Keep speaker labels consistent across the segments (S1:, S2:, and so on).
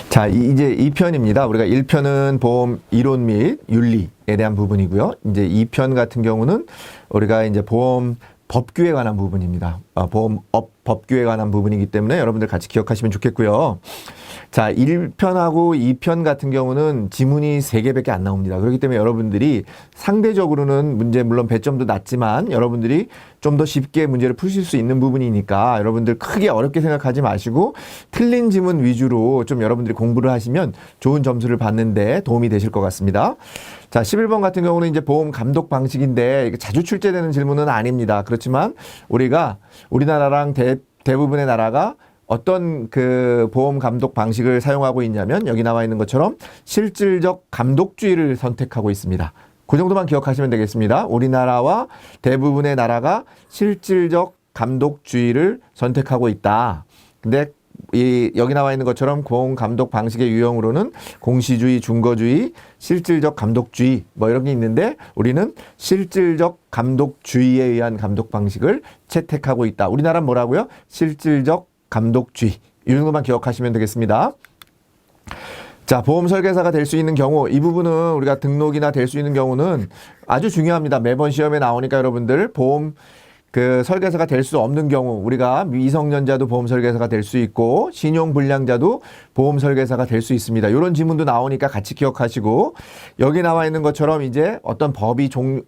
S1: 자, 이제 2편입니다. 우리가 1편은 보험 이론 및 윤리에 대한 부분이고요. 이제 2편 같은 경우는 우리가 이제 보험 법규에 관한 부분입니다. 보험업 법규에 관한 부분이기 때문에 여러분들 같이 기억하시면 좋겠고요. 자, 1편하고 2편 같은 경우는 지문이 3개밖에 안 나옵니다. 그렇기 때문에 여러분들이 상대적으로는 문제 물론 배점도 낮지만 여러분들이 좀 더 쉽게 문제를 푸실 수 있는 부분이니까 여러분들 크게 어렵게 생각하지 마시고 틀린 지문 위주로 좀 여러분들이 공부를 하시면 좋은 점수를 받는데 도움이 되실 것 같습니다. 자, 11번 같은 경우는 이제 보험 감독 방식인데 자주 출제되는 질문은 아닙니다. 그렇지만 우리나라랑 대부분의 나라가 어떤 그 보험 감독 방식을 사용하고 있냐면 여기 나와 있는 것처럼 실질적 감독주의를 선택하고 있습니다. 그 정도만 기억하시면 되겠습니다. 우리나라와 대부분의 나라가 실질적 감독주의를 선택하고 있다. 근데 여기 나와 있는 것처럼 보험 감독 방식의 유형으로는 공시주의, 준거주의, 실질적 감독주의 뭐 이런 게 있는데 우리는 실질적 감독주의에 의한 감독 방식을 채택하고 있다. 우리나라는 뭐라고요? 실질적 감독주의. 이 정도만 기억하시면 되겠습니다. 자, 보험 설계사가 될 수 있는 경우 이 부분은 우리가 등록이나 될 수 있는 경우는 아주 중요합니다. 매번 시험에 나오니까 여러분들 보험 설계사가 될 수 없는 경우 우리가 미성년자도 보험 설계사가 될 수 있고 신용불량자도 보험 설계사가 될 수 있습니다. 이런 지문도 나오니까 같이 기억하시고 여기 나와 있는 것처럼 이제 어떤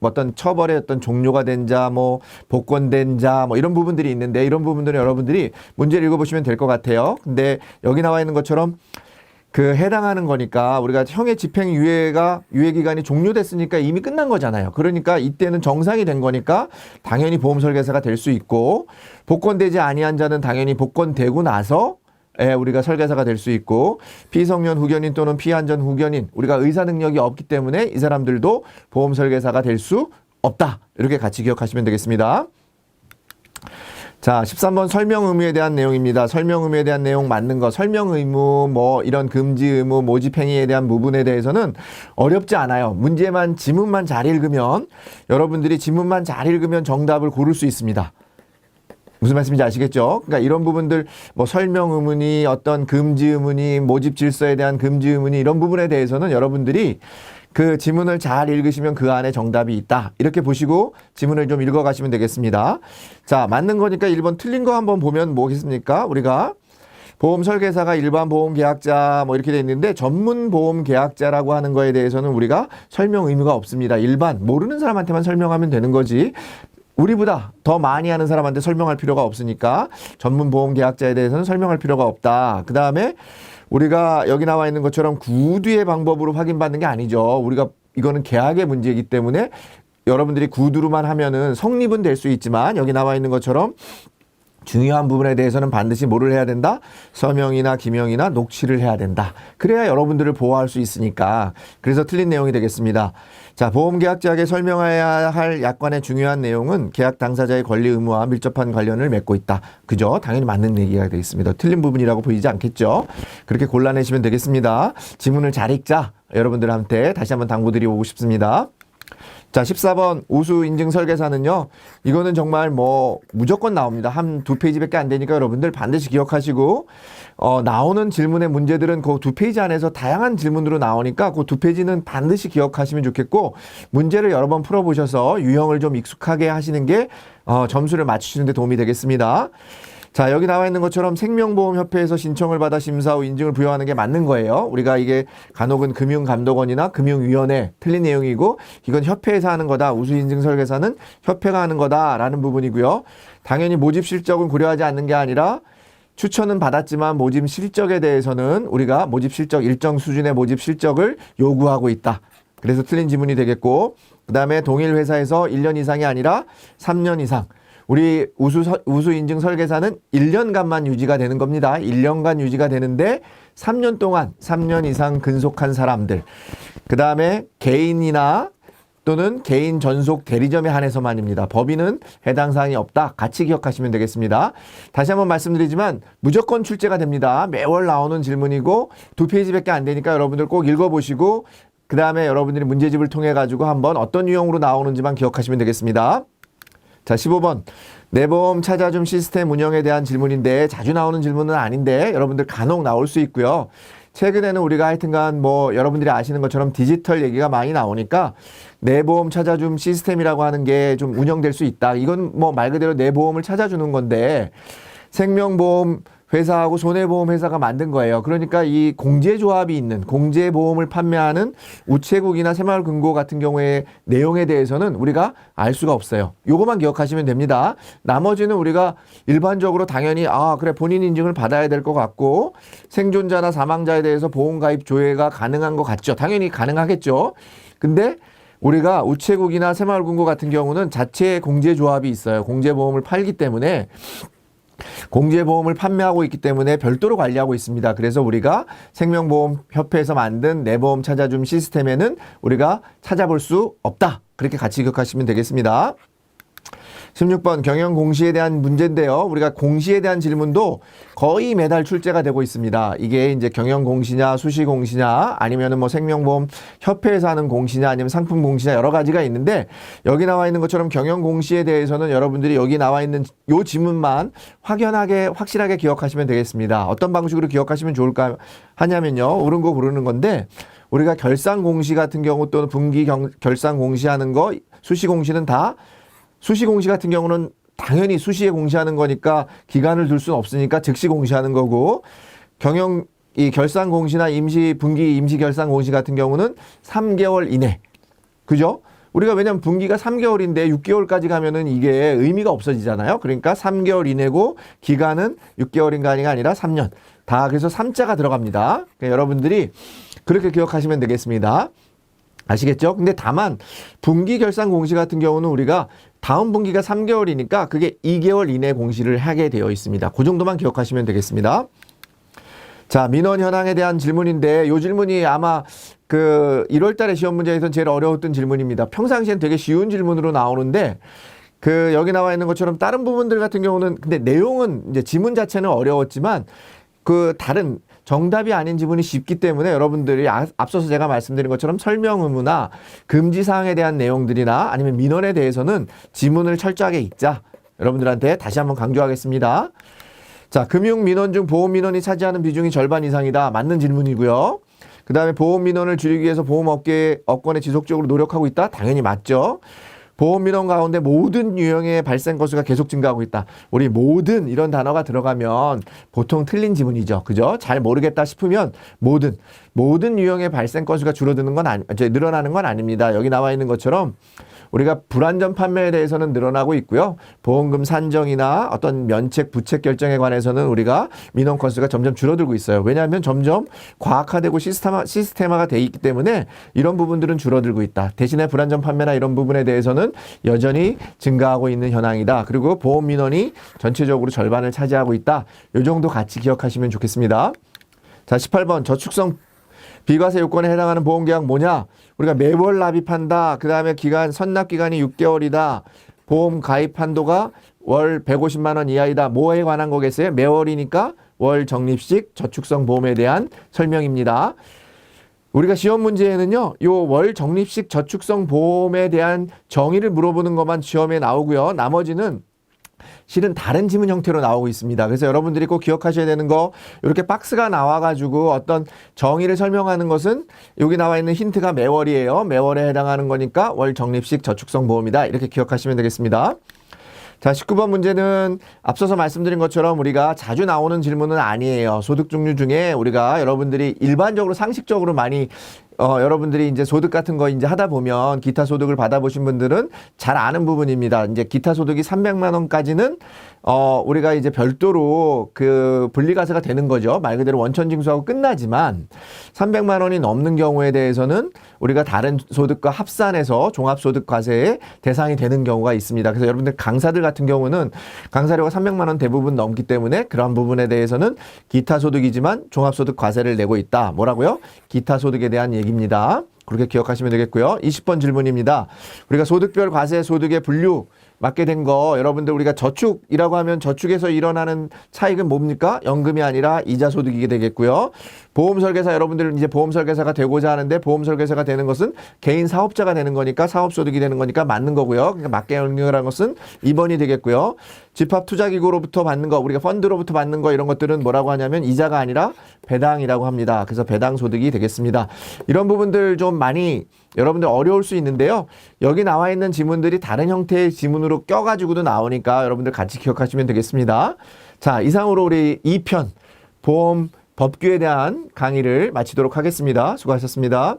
S1: 어떤 처벌의 어떤 종료가 된 자, 뭐 복권된 자, 뭐 이런 부분들이 있는데 이런 부분들은 여러분들이 문제를 읽어보시면 될 것 같아요. 근데 여기 나와 있는 것처럼 해당하는 거니까 우리가 형의 집행 유예 기간이 종료됐으니까 이미 끝난 거잖아요. 그러니까 이때는 정상이 된 거니까 당연히 보험 설계사가 될 수 있고 복권되지 아니한 자는 당연히 복권되고 나서 우리가 설계사가 될 수 있고 피성년 후견인 또는 피한전 후견인 우리가 의사 능력이 없기 때문에 이 사람들도 보험 설계사가 될 수 없다. 이렇게 같이 기억하시면 되겠습니다. 자, 13번 설명 의무에 대한 내용입니다. 설명 의무에 대한 내용 맞는 거, 설명 의무, 뭐 이런 금지 의무, 모집 행위에 대한 부분에 대해서는 어렵지 않아요. 지문만 잘 읽으면 여러분들이 지문만 잘 읽으면 정답을 고를 수 있습니다. 무슨 말씀인지 아시겠죠? 그러니까 이런 부분들 뭐 설명 의무니 어떤 금지 의무니 모집 질서에 대한 금지 의무니 이런 부분에 대해서는 여러분들이 그 지문을 잘 읽으시면 그 안에 정답이 있다. 이렇게 보시고 지문을 좀 읽어가시면 되겠습니다. 자, 맞는 거니까 1번 틀린 거 한번 보면 뭐겠습니까? 우리가 보험 설계사가 일반 보험 계약자 뭐 이렇게 돼 있는데 전문 보험 계약자라고 하는 거에 대해서는 우리가 설명 의무가 없습니다. 일반 모르는 사람한테만 설명하면 되는 거지. 우리보다 더 많이 하는 사람한테 설명할 필요가 없으니까 전문 보험 계약자에 대해서는 설명할 필요가 없다. 그 다음에 우리가 여기 나와 있는 것처럼 구두의 방법으로 확인받는 게 아니죠. 이거는 계약의 문제이기 때문에 여러분들이 구두로만 하면은 성립은 될 수 있지만 여기 나와 있는 것처럼 중요한 부분에 대해서는 반드시 뭐를 해야 된다? 서명이나 기명이나 녹취를 해야 된다. 그래야 여러분들을 보호할 수 있으니까. 그래서 틀린 내용이 되겠습니다. 자, 보험계약자에게 설명해야 할 약관의 중요한 내용은 계약 당사자의 권리 의무와 밀접한 관련을 맺고 있다. 그죠? 당연히 맞는 얘기가 되겠습니다. 틀린 부분이라고 보이지 않겠죠? 그렇게 골라내시면 되겠습니다. 지문을 잘 읽자. 여러분들한테 다시 한번 당부드리고 싶습니다. 자, 14번 우수 인증 설계사는요. 이거는 정말 무조건 나옵니다. 두 페이지밖에 안 되니까 여러분들 반드시 기억하시고 나오는 질문의 문제들은 그 2페이지 안에서 다양한 질문으로 나오니까 그 2페이지는 반드시 기억하시면 좋겠고 문제를 여러 번 풀어보셔서 유형을 좀 익숙하게 하시는 게 점수를 맞추시는 데 도움이 되겠습니다. 자, 여기 나와 있는 것처럼 생명보험협회에서 신청을 받아 심사 후 인증을 부여하는 게 맞는 거예요. 우리가 이게 간혹은 금융감독원이나 금융위원회 틀린 내용이고 이건 협회에서 하는 거다. 우수인증 설계사는 협회가 하는 거다라는 부분이고요. 당연히 모집 실적은 고려하지 않는 게 아니라 추천은 받았지만 모집 실적에 대해서는 우리가 모집 실적 일정 수준의 모집 실적을 요구하고 있다. 그래서 틀린 지문이 되겠고 그 다음에 동일 회사에서 1년 이상이 아니라 3년 이상 우리 우수 인증 설계사는 1년간만 유지가 되는 겁니다. 1년간 유지가 되는데 3년 이상 근속한 사람들. 그 다음에 개인이나 또는 개인 전속 대리점에 한해서만입니다. 법인은 해당 사항이 없다. 같이 기억하시면 되겠습니다. 다시 한번 말씀드리지만 무조건 출제가 됩니다. 매월 나오는 질문이고 2페이지밖에 안 되니까 여러분들 꼭 읽어보시고 그 다음에 여러분들이 문제집을 통해 가지고 한번 어떤 유형으로 나오는지만 기억하시면 되겠습니다. 자, 15번. 내보험 찾아줌 시스템 운영에 대한 질문인데 자주 나오는 질문은 아닌데 여러분들 간혹 나올 수 있고요. 최근에는 우리가 하여튼간 뭐 여러분들이 아시는 것처럼 디지털 얘기가 많이 나오니까 내 보험 찾아줌 시스템이라고 하는 게 좀 운영될 수 있다. 이건 뭐 말 그대로 내 보험을 찾아주는 건데 생명보험 회사하고 손해보험 회사가 만든 거예요. 그러니까 이 공제조합이 있는 공제보험을 판매하는 우체국이나 새마을금고 같은 경우에 내용에 대해서는 우리가 알 수가 없어요. 요것만 기억하시면 됩니다. 나머지는 우리가 일반적으로 당연히 그래 본인 인증을 받아야 될 것 같고 생존자나 사망자에 대해서 보험가입 조회가 가능한 것 같죠. 당연히 가능하겠죠. 근데 우리가 우체국이나 새마을금고 같은 경우는 자체 공제조합이 있어요. 공제보험을 팔기 때문에 공제보험을 판매하고 있기 때문에 별도로 관리하고 있습니다. 그래서 우리가 생명보험협회에서 만든 내 보험 찾아줌 시스템에는 우리가 찾아볼 수 없다. 그렇게 같이 기억하시면 되겠습니다. 16번 경영 공시에 대한 문제인데요. 우리가 공시에 대한 질문도 거의 매달 출제가 되고 있습니다. 이게 이제 경영 공시냐, 수시 공시냐, 아니면은 뭐 생명보험 협회에서 하는 공시냐, 아니면 상품 공시냐 여러 가지가 있는데 여기 나와 있는 것처럼 경영 공시에 대해서는 여러분들이 여기 나와 있는 요 지문만 확연하게 확실하게 기억하시면 되겠습니다. 어떤 방식으로 기억하시면 좋을까 하냐면요. 옳은 거 고르는 건데 우리가 결산 공시 같은 경우 또는 분기 결산 공시하는 거, 수시 공시는 다 수시 공시 같은 경우는 당연히 수시에 공시하는 거니까 기간을 둘 수는 없으니까 즉시 공시하는 거고 이 결산 공시나 분기 임시 결산 공시 같은 경우는 3개월 이내. 그죠? 우리가 왜냐면 분기가 3개월인데 6개월까지 가면은 이게 의미가 없어지잖아요. 그러니까 3개월 이내고 기간은 6개월인가 아니라 3년. 다 그래서 3자가 들어갑니다. 그러니까 여러분들이 그렇게 기억하시면 되겠습니다. 아시겠죠? 근데 다만 분기 결산 공시 같은 경우는 우리가 다음 분기가 3개월이니까 그게 2개월 이내 공시를 하게 되어 있습니다. 그 정도만 기억하시면 되겠습니다. 자, 민원 현황에 대한 질문인데 이 질문이 아마 1월 달에 시험 문제에서 제일 어려웠던 질문입니다. 평상시엔 되게 쉬운 질문으로 나오는데 여기 나와 있는 것처럼 다른 부분들 같은 경우는 근데 내용은 이제 지문 자체는 어려웠지만 다른 정답이 아닌 지문이 쉽기 때문에 여러분들이 앞서서 제가 말씀드린 것처럼 설명 의무나 금지사항에 대한 내용들이나 아니면 민원에 대해서는 지문을 철저하게 읽자. 여러분들한테 다시 한번 강조하겠습니다. 자, 금융민원 중 보험민원이 차지하는 비중이 절반 이상이다. 맞는 질문이고요. 그 다음에 보험민원을 줄이기 위해서 보험업권에 지속적으로 노력하고 있다. 당연히 맞죠. 보험민원 가운데 모든 유형의 발생 건수가 계속 증가하고 있다. 우리 모든 이런 단어가 들어가면 보통 틀린 지문이죠. 그죠? 잘 모르겠다 싶으면 모든 유형의 발생 건수가 늘어나는 건 아닙니다. 여기 나와 있는 것처럼 우리가 불안전 판매에 대해서는 늘어나고 있고요. 보험금 산정이나 어떤 면책, 부책 결정에 관해서는 우리가 민원 건수가 점점 줄어들고 있어요. 왜냐하면 점점 과학화되고 시스템화가 돼 있기 때문에 이런 부분들은 줄어들고 있다. 대신에 불안전 판매나 이런 부분에 대해서는 여전히 증가하고 있는 현황이다. 그리고 보험 민원이 전체적으로 절반을 차지하고 있다. 이 정도 같이 기억하시면 좋겠습니다. 자, 18번 저축성 비과세 요건에 해당하는 보험계약 뭐냐? 우리가 매월 납입한다. 그 다음에 선납 기간이 6개월이다. 보험 가입 한도가 월 150만 원 이하이다. 뭐에 관한 거겠어요? 매월이니까 월 적립식 저축성 보험에 대한 설명입니다. 우리가 시험 문제에는요, 요 월 적립식 저축성 보험에 대한 정의를 물어보는 것만 시험에 나오고요. 나머지는 실은 다른 지문 형태로 나오고 있습니다. 그래서 여러분들이 꼭 기억하셔야 되는 거 이렇게 박스가 나와가지고 어떤 정의를 설명하는 것은 여기 나와 있는 힌트가 매월이에요. 매월에 해당하는 거니까 월 적립식 저축성 보험이다. 이렇게 기억하시면 되겠습니다. 자, 19번 문제는 앞서서 말씀드린 것처럼 우리가 자주 나오는 질문은 아니에요. 소득 종류 중에 우리가 여러분들이 일반적으로 상식적으로 많이 여러분들이 이제 소득 같은 거 이제 하다 보면 기타 소득을 받아보신 분들은 잘 아는 부분입니다. 이제 기타 소득이 300만 원까지는 우리가 이제 별도로 분리과세가 되는 거죠. 말 그대로 원천징수하고 끝나지만 300만 원이 넘는 경우에 대해서는 우리가 다른 소득과 합산해서 종합소득과세의 대상이 되는 경우가 있습니다. 그래서 여러분들 강사들 같은 경우는 강사료가 300만 원 대부분 넘기 때문에 그런 부분에 대해서는 기타 소득이지만 종합소득과세를 내고 있다. 뭐라고요? 기타 소득에 대한 얘기입니다. 그렇게 기억하시면 되겠고요. 20번 질문입니다. 우리가 소득별 과세 소득의 분류 맞게 된 거 여러분들 우리가 저축이라고 하면 저축에서 일어나는 차익은 뭡니까? 연금이 아니라 이자 소득이게 되겠고요. 보험 설계사 여러분들 이제 보험 설계사가 되고자 하는데 보험 설계사가 되는 것은 개인 사업자가 되는 거니까 사업 소득이 되는 거니까 맞는 거고요. 그러니까 맞게 연결한 것은 2번이 되겠고요. 집합 투자기구로부터 받는 거, 우리가 펀드로부터 받는 거 이런 것들은 뭐라고 하냐면 이자가 아니라 배당이라고 합니다. 그래서 배당 소득이 되겠습니다. 이런 부분들 좀 많이 여러분들 어려울 수 있는데요. 여기 나와 있는 지문들이 다른 형태의 지문으로 껴가지고도 나오니까 여러분들 같이 기억하시면 되겠습니다. 자, 이상으로 우리 2편 보험 법규에 대한 강의를 마치도록 하겠습니다. 수고하셨습니다.